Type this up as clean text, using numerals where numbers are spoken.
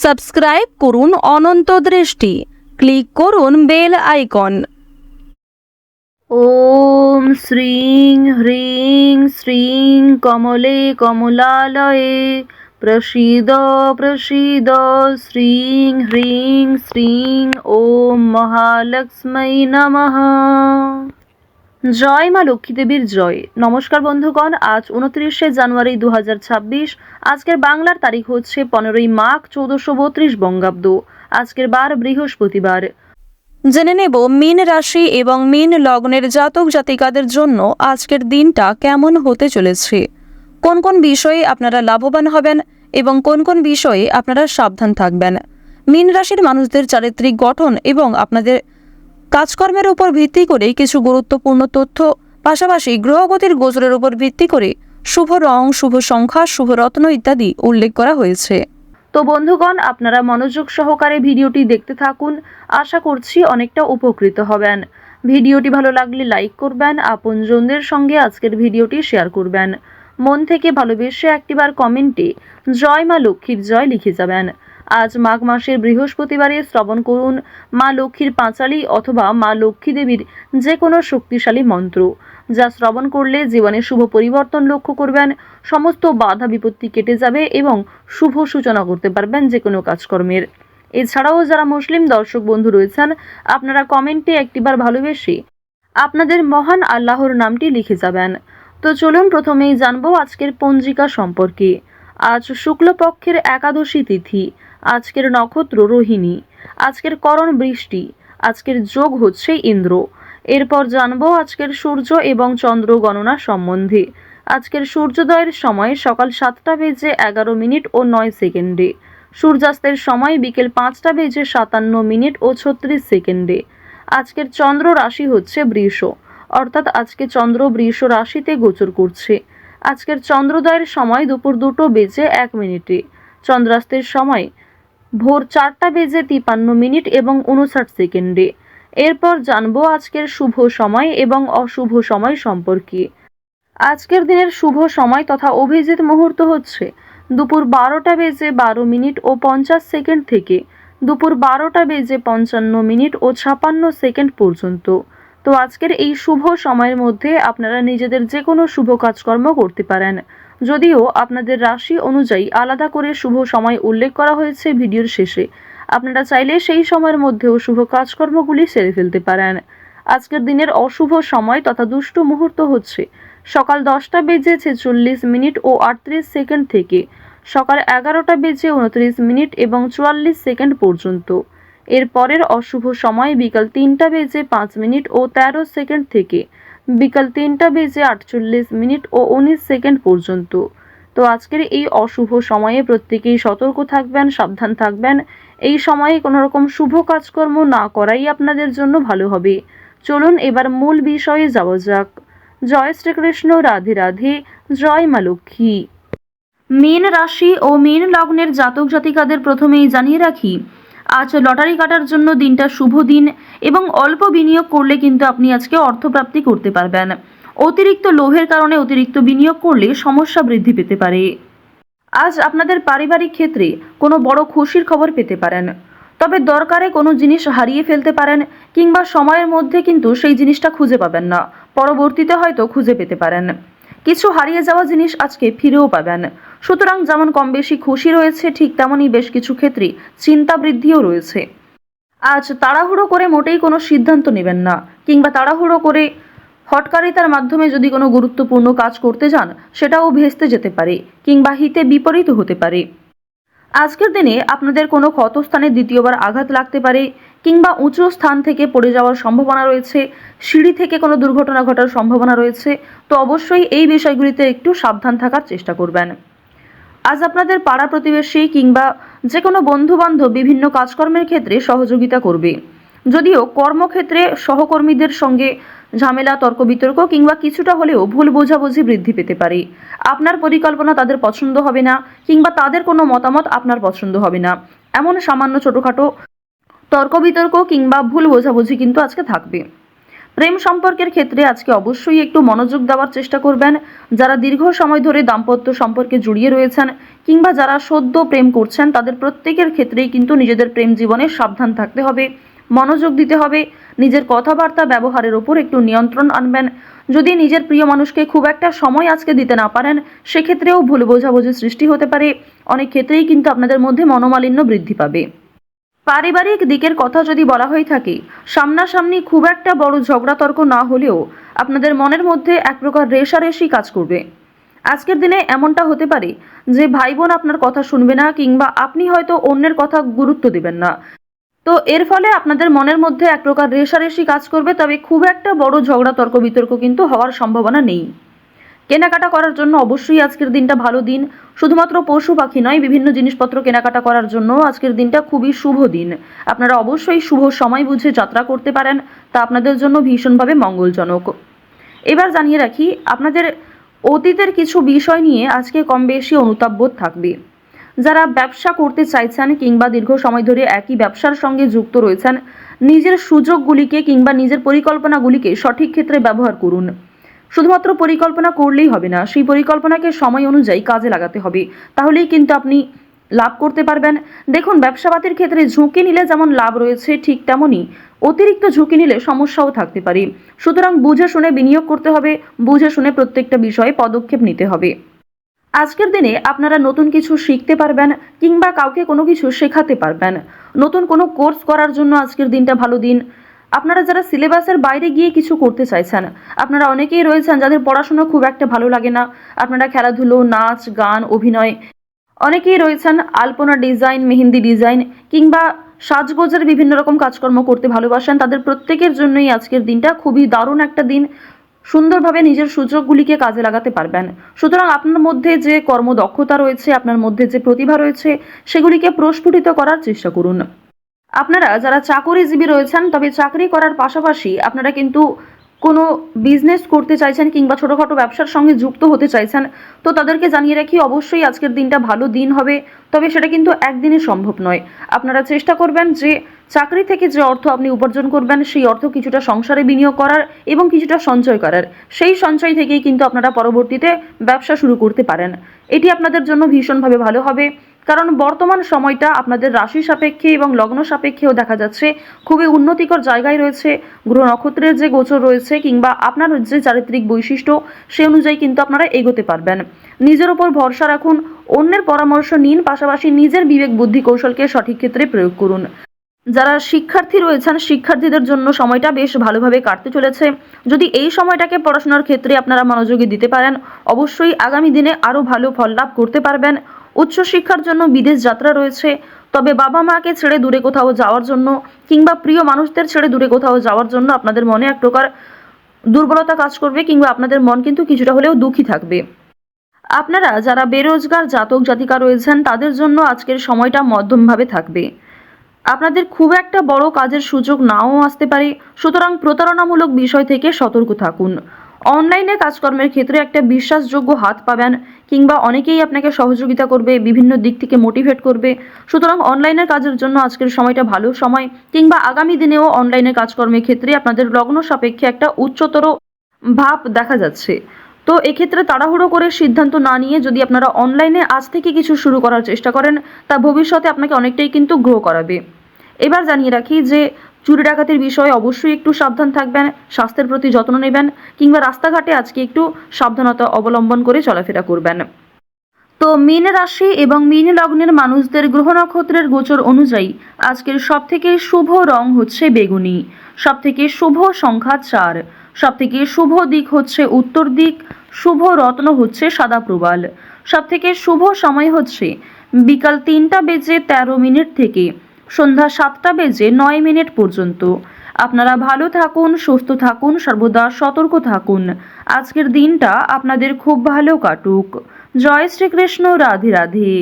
Subscribe করুন অনন্ত দৃষ্টি, click করুন বেল আইকন। ওম শ্রীং হ্রিং শ্রীং কমলে কমলালয়ে প্রসীদ প্রসীদ শ্রীং হ্রিং শ্রীং ওম মহালক্ষ্মী নমঃ। জয় মা লক্ষ্মী দেবীর জয়। নমস্কার বন্ধুগণ, আজ 29শে জানুয়ারি 2026। আজকের বাংলার তারিখ হচ্ছে 15ই মাঘ 1432 বঙ্গাব্দ। আজকের বার বৃহস্পতিবার। জেনে নেব মীন রাশি এবং মীন লগ্নের জাতক জাতিকাদের জন্য আজকের দিনটা কেমন হতে চলেছে, কোন কোন বিষয়ে আপনারা লাভবান হবেন এবং কোন কোন বিষয়ে আপনারা সাবধান থাকবেন। মীন রাশির মানুষদের চারিত্রিক গঠন এবং আপনাদের কাজকর্মের উপর ভিত্তি করে কিছু গুরুত্বপূর্ণ তথ্য, পাশাপাশি গ্রহগতির গোচরের উপর ভিত্তি করে শুভ রং, শুভ সংখ্যা, শুভ রত্ন ইত্যাদি উল্লেখ করা হয়েছে। তো বন্ধুগণ, আপনারা মনোযোগ সহকারে ভিডিওটি দেখতে থাকুন। আশা করছি অনেকটা উপকৃত হবেন। ভিডিওটি ভালো লাগলে লাইক করবেন, আপনজনদের সঙ্গে আজকের ভিডিওটি শেয়ার করবেন। মন থেকে ভালোবেসে একটিবার কমেন্টে জয় মা লক্ষ্মীর জয় লিখে যাবেন। আজ মাঘ মাসের বৃহস্পতিবারে শ্রবণ করুন মা লক্ষ্মীর পাঁচালী অথবা মা লক্ষ্মী দেবীর যে কোনো শক্তিশালী মন্ত্র, যা শ্রবণ করলে জীবনে শুভ পরিবর্তন লক্ষ্য করবেন। সমস্ত বাধা বিপত্তি কেটে যাবে এবং শুভ সূচনা করতে পারবেন যে কোনো কাজকর্মের। এছাড়াও যারা মুসলিম দর্শক বন্ধু রয়েছেন, আপনারা কমেন্টে একটিবার ভালোবেসে আপনাদের মহান আল্লাহর নামটি লিখে যাবেন। তো চলুন প্রথমেই জানবো আজকের পঞ্জিকা সম্পর্কে। আজ শুক্লপক্ষের একাদশী তিথি। আজকের নক্ষত্র রোহিণী। আজকের করণ বৃষ্টি। আজকের যোগ হচ্ছে ইন্দ্র। এরপর জানবো আজকের সূর্য এবং চন্দ্র গণনা সম্বন্ধে। আজকের সূর্যোদয়ের সময় সকাল 7টা বেজে 11 মিনিট ও 9 সেকেন্ডে। সূর্যাস্তের সময় বিকেল 5টা বেজে 57 মিনিট ও 36 সেকেন্ডে। আজকের চন্দ্র রাশি হচ্ছে বৃষ, অর্থাৎ আজকে চন্দ্র বৃষ রাশিতে গোচর করছে। আজকের চন্দ্রোদয়ের সময় দুপুর 2টো বেজে 1 মিনিটে। চন্দ্রাস্তের সময় ভোর 4টা বেজে 53 মিনিট এবং 59 সেকেন্ডে। এরপর জানবো আজকের শুভ সময় এবং অশুভ সময় সম্পর্কে। আজকের দিনের শুভ সময় তথা অভিজিৎ মুহূর্ত হচ্ছে দুপুর 12টা বেজে 12 মিনিট ও 50 সেকেন্ড থেকে দুপুর 12টা বেজে 55 মিনিট ও 56 সেকেন্ড পর্যন্ত। তো আজকের এই শুভ সময়ের মধ্যে আপনারা নিজেদের যে কোনো শুভ কাজকর্ম করতে পারেন, যদিও আপনাদের রাশি অনুযায়ী আলাদা করে শুভ সময় উল্লেখ করা হয়েছে ভিডিওর শেষে। আপনারা চাইলে সেই সময়ের মধ্যেও শুভ কাজকর্মগুলি সেরে ফেলতে পারেন। আজকের দিনের অশুভ সময় তথা দুষ্ট মুহূর্ত হচ্ছে সকাল 10টা বেজে 46 মিনিট ও 38 সেকেন্ড থেকে সকাল 11টা বেজে 29 মিনিট এবং 44 সেকেন্ড পর্যন্ত। এর পরের অশুভ সময় বিকাল 3টা বেজে 5 মিনিট ও 13 সেকেন্ড থেকে বিকাল 3টা বেজে 48 মিনিট ও 19 সেকেন্ড পর্যন্ত। তো আজকের এই অশুভ সময়ে প্রত্যেকেই সতর্ক থাকবেন, সাবধান থাকবেন। এই সময়ে কোনো রকম শুভ কাজকর্ম না করাই আপনাদের জন্য ভালো হবে। চলুন এবার মূল বিষয়ে যাওয়া যাক। জয় শ্রীকৃষ্ণ, রাধে রাধে, জয় মা লক্ষ্মী। মীন রাশি ও মীন লগ্নের জাতক জাতিকাদের প্রথমেই জানিয়ে রাখি, আজ লটারি কাটার জন্য দিনটা শুভ দিন এবং অল্প বিনিয়োগ করলে কিন্তু আপনি আজকে অর্থপ্রাপ্তি করতে পারবেন। অতিরিক্ত লোভের কারণে অতিরিক্ত বিনিয়োগ করলে সমস্যা বৃদ্ধি পেতে পারে। আজ আপনাদের পারিবারিক ক্ষেত্রে কোনো বড় খুশির খবর পেতে পারেন, তবে দরকারে কোনো জিনিস হারিয়ে ফেলতে পারেন কিংবা সময়ের মধ্যে কিন্তু সেই জিনিসটা খুঁজে পাবেন না, পরবর্তীতে হয়তো খুঁজে পেতে পারেন। কিছু হারিয়ে যাওয়া জিনিস আজকে ফিরেও পাবেন। সুতরাং যেমন কম বেশি খুশি রয়েছে, ঠিক তেমনই বেশ কিছু ক্ষেত্রে চিন্তা বৃদ্ধিও রয়েছে। আজ তাড়াহুড়ো করে মোটেই কোনো সিদ্ধান্ত নেবেন না, কিংবা তাড়াহুড়ো করে হঠকারিতার মাধ্যমে যদি কোনো গুরুত্বপূর্ণ কাজ করতে যান সেটাও ভেস্তে যেতে পারে কিংবা হিতে বিপরীত হতে পারে। আজকের দিনে আপনাদের কোনো ক্ষতস্থানে দ্বিতীয়বার আঘাত লাগতে পারে কিংবা উঁচু স্থান থেকে পড়ে যাওয়ার সম্ভাবনা রয়েছে, সিঁড়ি থেকে কোনো দুর্ঘটনা ঘটার সম্ভাবনা রয়েছে। তো অবশ্যই এই বিষয়গুলিতে একটু সাবধান থাকার চেষ্টা করবেন। আজ আপনাদের পাড়া প্রতিবেশী কিংবা যে কোনো বন্ধুবান্ধব বিভিন্ন কাজকর্মের ক্ষেত্রে সহযোগিতা করবে, যদিও কর্মক্ষেত্রে সহকর্মীদের সঙ্গে ঝামেলা, তর্ক বিতর্ক কিংবা কিছুটা হলেও ভুল বোঝাবুঝি বৃদ্ধি পেতে পারে। আপনার পরিকল্পনা তাদের পছন্দ হবে না কিংবা তাদের কোনো মতামত আপনার পছন্দ হবে না, এমন সামান্য ছোটোখাটো তর্ক বিতর্ক কিংবা ভুল বোঝাবুঝি কিন্তু আজকে থাকবে। প্রেম সম্পর্কের ক্ষেত্রে আজকে অবশ্যই একটু মনোযোগ দেওয়ার চেষ্টা করবেন। যারা দীর্ঘ সময় ধরে দাম্পত্য সম্পর্কে জড়িয়ে রয়েছেন কিংবা যারা সদ্য প্রেম করছেন, তাদের প্রত্যেকের ক্ষেত্রেই কিন্তু নিজেদের প্রেম জীবনে সাবধান থাকতে হবে, মনোযোগ দিতে হবে, নিজের কথাবার্তা ব্যবহারের ওপর একটু নিয়ন্ত্রণ আনবেন। যদি নিজের প্রিয় মানুষকে খুব একটা সময় আজকে দিতে না পারেন, সেক্ষেত্রেও ভুল বোঝাবুঝি সৃষ্টি হতে পারে। অনেক ক্ষেত্রেই কিন্তু আপনাদের মধ্যে মনোমালিন্য বৃদ্ধি পাবে। পারিবারিক দিকের কথা যদি বলা হয়ে থাকে, সামনাসামনি খুব একটা বড় ঝগড়া তর্ক না হলেও আপনাদের মনের মধ্যে এক প্রকার রেষারেষি কাজ করবে। আজকের দিনে এমনটা হতে পারে যে ভাই বোন আপনার কথা শুনবে না কিংবা আপনি হয়তো অন্যের কথা গুরুত্ব দেবেন না। তো এর ফলে আপনাদের মনের মধ্যে এক প্রকার রেষারেষি কাজ করবে, তবে খুব একটা বড় ঝগড়া তর্ক বিতর্ক কিন্তু হওয়ার সম্ভাবনা নেই। কেনাকাটা করার জন্য অবশ্যই আজকের দিনটা ভালো দিন। শুধুমাত্র পশু পাখি নয়, বিভিন্ন জিনিসপত্র কেনাকাটা করার জন্য আজকের দিনটা খুবই শুভ দিন। আপনারা অবশ্যই শুভ সময় বুঝে যাত্রা করতে পারেন, তা আপনাদের জন্য ভীষণভাবে মঙ্গলজনক। এবার জানিয়ে রাখি, আপনাদের অতীতের কিছু বিষয় নিয়ে আজকে কম বেশি অনুতাপবোধ থাকবে। যারা ব্যবসা করতে চাইছেন কিংবা দীর্ঘ সময় ধরে একই ব্যবসার সঙ্গে যুক্ত রয়েছেন, নিজের সুযোগগুলিকে কিংবা নিজের পরিকল্পনাগুলিকে সঠিক ক্ষেত্রে ব্যবহার করুন। শুধুমাত্র পরিকল্পনা করলেই হবে না, সেই পরিকল্পনাকে সময় অনুযায়ী কাজে লাগাতে হবে, তাহলেই কিন্তু আপনি লাভ করতে পারবেন। দেখুন, ব্যবসাপাতির ক্ষেত্রে ঝুঁকি নিলে যেমন লাভ রয়েছে, ঠিক তেমনই অতিরিক্ত ঝুঁকি নিলে সমস্যাও থাকতে পারে। সুতরাং বুঝে শুনে বিনিয়োগ করতে হবে, বুঝে শুনে প্রত্যেকটা বিষয়ে পদক্ষেপ নিতে হবে। আজকের দিনে আপনারা নতুন কিছু শিখতে পারবেন কিংবা কাউকে কোনো কিছু শেখাতে পারবেন। নতুন কোনো কোর্স করার জন্য আজকের দিনটা ভালো দিন। আপনারা যারা সিলেবাসের বাইরে গিয়ে কিছু করতে চাইছেন, আপনারা অনেকেই রয়েছেন যাদের পড়াশোনা খুব একটা ভালো লাগে না, আপনারা খেলাধুলো, নাচ, গান, অভিনয়, অনেকেই রয়েছেন আলপনা ডিজাইন, মেহেন্দি ডিজাইন কিংবা সাজগোজের বিভিন্ন রকম কাজকর্ম করতে ভালোবাসেন, তাদের প্রত্যেকের জন্যই আজকের দিনটা খুবই দারুণ একটা দিন। সুন্দরভাবে নিজের সুযোগগুলিকে কাজে লাগাতে পারবেন। সুতরাং আপনার মধ্যে যে কর্মদক্ষতা রয়েছে, আপনার মধ্যে যে প্রতিভা রয়েছে, সেগুলিকে প্রস্ফুটিত করার চেষ্টা করুন। আপনারা যারা চাকরিজীবী রয়েছেন, তবে চাকরি করার পাশাপাশি আপনারা কিন্তু কোনো বিজনেস করতে চাইছেন কিংবা ছোটোখাটো ব্যবসার সঙ্গে যুক্ত হতে চাইছেন, তো তাদেরকে জানিয়ে রাখি অবশ্যই আজকের দিনটা ভালো দিন হবে, তবে সেটা কিন্তু একদিনে সম্ভব নয়। আপনারা চেষ্টা করবেন যে চাকরি থেকে যে অর্থ আপনি উপার্জন করবেন, সেই অর্থ কিছুটা সংসারে বিনিয়োগ করার এবং কিছুটা সঞ্চয় করার। সেই সঞ্চয় থেকেই কিন্তু আপনারা পরবর্তীতে ব্যবসা শুরু করতে পারেন। এটি আপনাদের জন্য ভীষণভাবে ভালো হবে, কারণ বর্তমান সময়টা আপনাদের রাশি সাপেক্ষে এবং লগ্ন সাপেক্ষেও দেখা যাচ্ছে খুবই উন্নতিকর জায়গায় রয়েছে। গ্রহ নক্ষত্রের যে গোচর রয়েছে কিংবা আপনার যে চারিত্রিক বৈশিষ্ট্য, সে অনুযায়ী কিন্তু আপনারা এগোতে পারবেন। নিজের উপর ভরসা রাখুন, অন্যের পরামর্শ নিন, পাশাপাশি নিজের বিবেক বুদ্ধি কৌশলকে সঠিক ক্ষেত্রে প্রয়োগ করুন। যারা শিক্ষার্থী রয়েছেন, শিক্ষার্থীদের জন্য সময়টা বেশ ভালোভাবে কাটতে চলেছে। যদি এই সময়টাকে পড়াশোনার ক্ষেত্রে আপনারা মনোযোগী দিতে পারেন, অবশ্যই আগামী দিনে আরও ভালো ফল লাভ করতে পারবেন। উচ্চশিক্ষার জন্য বিদেশ যাত্রা রয়েছে, তবে বাবা মাকে ছেড়ে দূরে কোথাও যাওয়ার জন্য কিংবা প্রিয় মানুষদের ছেড়ে দূরে কোথাও যাওয়ার জন্য আপনাদের মনে এক প্রকার দুর্বলতা কাজ করবে কিংবা আপনাদের মন কিন্তু কিছুটা হলেও দুঃখী থাকবে। আপনারা যারা বেরোজগার জাতক জাতিকা রয়েছেন, তাদের জন্য আজকের সময়টা মধ্যমভাবে থাকবে। আপনাদের খুব একটা বড় কাজের সুযোগ নাও আসতে পারে, সুতরাং প্রতারণামূলক বিষয় থেকে সতর্ক থাকুন। অনলাইনে কাজকর্মের ক্ষেত্রে একটা বিশ্বাসযোগ্য হাত পাবেন কিংবা অনেকেই আপনাকে সহযোগিতা করবে, বিভিন্ন দিক থেকে মোটিভেট করবে। সুতরাং অনলাইনের কাজের জন্য আজকের সময়টা ভালো সময়, কিংবা আগামী দিনেও অনলাইনে কাজকর্মের ক্ষেত্রে আপনাদের লগ্ন সাপেক্ষে একটা উচ্চতর ভাব দেখা যাচ্ছে। তো এক্ষেত্রে তাড়াহুড়ো করে সিদ্ধান্ত না নিয়ে যদি আপনারা অনলাইনে আজ থেকে কিছু শুরু করার চেষ্টা করেন, তা ভবিষ্যতে আপনাকে অনেকটাই কিন্তু গ্রো করাবে। এবার জানিয়ে রাখি যে চুরি ডাকাতির বিষয়ে অবশ্যই একটু সাবধান থাকবেন, স্বাস্থ্যের প্রতি যত্ন নেবেন কিংবা রাস্তাঘাটে আজকে একটু সাবধানতা অবলম্বন করে চলাফেরা করবেন। তো মীন রাশি এবং মীন লগ্নের মানুষদের গ্রহ নক্ষত্রের গোচর অনুযায়ী আজকের সবথেকে শুভ রং হচ্ছে বেগুনি, সবথেকে শুভ সংখ্যা 4, সবথেকে শুভ দিক হচ্ছে উত্তর দিক, শুভ রত্ন হচ্ছে সাদা প্রবাল, সবথেকে শুভ সময় হচ্ছে বিকাল 3:13 থেকে সন্ধ্যা 7:09 পর্যন্ত। আপনারা ভালো থাকুন, সুস্থ থাকুন, সর্বদা সতর্ক থাকুন। আজকের দিনটা আপনাদের খুব ভালো কাটুক। জয় শ্রীকৃষ্ণ, রাধে রাধে।